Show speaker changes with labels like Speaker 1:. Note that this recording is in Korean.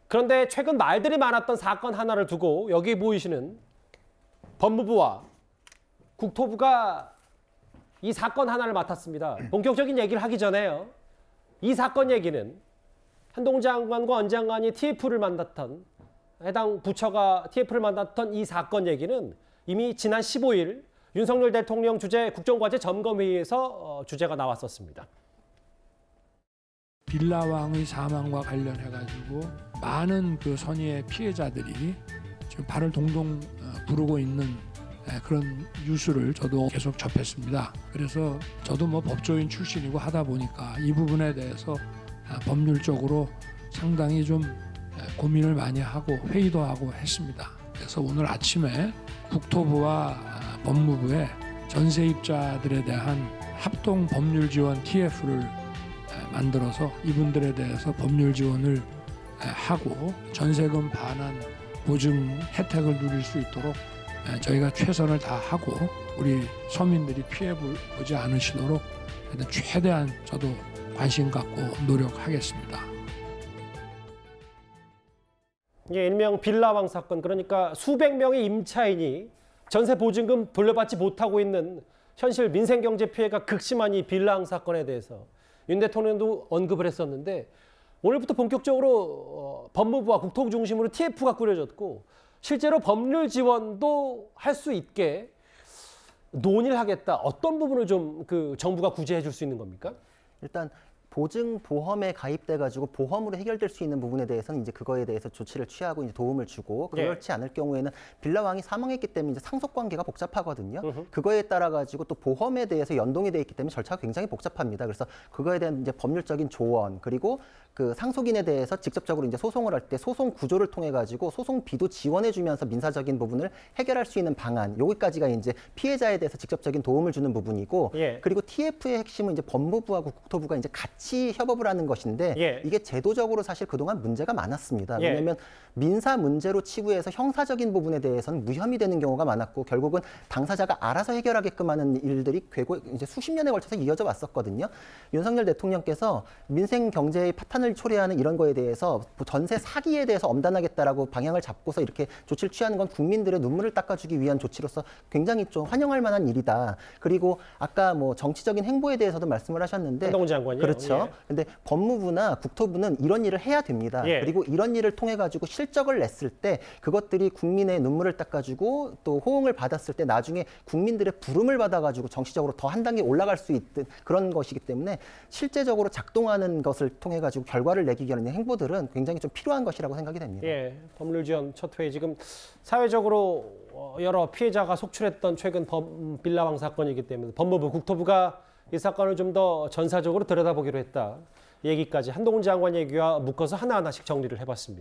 Speaker 1: 그런데 최근 말들이 많았던 사건 하나를 두고 여기 보이시는 법무부와 국토부가 이 사건 하나를 맡았습니다. 본격적인 얘기를 하기 전에요. 이 사건 얘기는 한동훈 장관과 원 장관이 TF를 만났던, 해당 부처가 TF를 만났던 이 사건 얘기는 이미 지난 15일 윤석열 대통령 주재 국정과제 점검회의에서 주제가 나왔었습니다.
Speaker 2: 빌라왕의 사망과 관련해가지고 많은 그 선의의 피해자들이 지금 발을 동동 구르고 있는 그런 뉴스를 저도 계속 접했습니다. 그래서 저도 뭐 법조인 출신이고 하다 보니까 이 부분에 대해서 법률적으로 상당히 좀 고민을 많이 하고 회의도 하고 했습니다. 그래서 오늘 아침에 국토부와 법무부에 전세입자들에 대한 합동 법률 지원 TF를 만들어서 이분들에 대해서 법률 지원을 하고 전세금 반환 보증 혜택을 누릴 수 있도록 저희가 최선을 다하고 우리 서민들이 피해 보지 않으시도록 최대한 저도 관심 갖고 노력하겠습니다.
Speaker 1: 이게 일명 빌라왕 사건, 그러니까 수백 명의 임차인이 전세 보증금 돌려받지 못하고 있는 현실 민생경제 피해가 극심한 이 빌라왕 사건에 대해서 윤 대통령도 언급을 했었는데, 오늘부터 본격적으로 법무부와 국토부 중심으로 TF가 꾸려졌고 실제로 법률 지원도 할 수 있게 논의를 하겠다. 어떤 부분을 좀 정부가 구제해 줄 수 있는 겁니까?
Speaker 3: 일단 보증 보험에 가입돼 가지고 보험으로 해결될 수 있는 부분에 대해서는 이제 그거에 대해서 조치를 취하고 이제 도움을 주고, 그렇지 않을 경우에는 빌라왕이 사망했기 때문에 이제 상속 관계가 복잡하거든요. 그거에 따라 가지고 또 보험에 대해서 연동이 돼 있기 때문에 절차가 굉장히 복잡합니다. 그래서 그거에 대한 이제 법률적인 조언, 그리고 그 상속인에 대해서 직접적으로 이제 소송을 할 때 소송 구조를 통해 가지고 소송비도 지원해 주면서 민사적인 부분을 해결할 수 있는 방안, 여기까지가 이제 피해자에 대해서 직접적인 도움을 주는 부분이고, 그리고 TF의 핵심은 이제 법무부와 국토부가 이제 같이 협업을 하는 것인데, 이게 제도적으로 사실 그동안 문제가 많았습니다. 왜냐하면 민사 문제로 치부해서 형사적인 부분에 대해서는 무혐의 되는 경우가 많았고, 결국은 당사자가 알아서 해결하게끔 하는 일들이 이제 수십 년에 걸쳐서 이어져 왔었거든요. 윤석열 대통령께서 민생 경제의 파탄을 초래하는 이런 거에 대해서 전세 사기에 대해서 엄단하겠다라고 방향을 잡고서 이렇게 조치를 취하는 건 국민들의 눈물을 닦아주기 위한 조치로서 굉장히 좀 환영할 만한 일이다. 그리고 아까 뭐 정치적인 행보에 대해서도 말씀을 하셨는데,
Speaker 1: 한동훈 장관이요?
Speaker 3: 그렇죠. 근데 법무부나 국토부는 이런 일을 해야 됩니다. 그리고 이런 일을 통해 가지고 실적을 냈을 때 그것들이 국민의 눈물을 닦아주고 또 호응을 받았을 때 나중에 국민들의 부름을 받아가지고 정치적으로 더 한 단계 올라갈 수 있는 그런 것이기 때문에 실제적으로 작동하는 것을 통해 가지고 결과를 내기 위한 행보들은 굉장히 좀 필요한 것이라고 생각이 됩니다.
Speaker 1: 법률 지원 첫 회의, 지금 사회적으로 여러 피해자가 속출했던 최근 빌라왕 사건이기 때문에 법무부, 국토부가 이 사건을 좀 더 전사적으로 들여다보기로 했다. 얘기까지 한동훈 장관 얘기와 묶어서 하나하나씩 정리를 해봤습니다.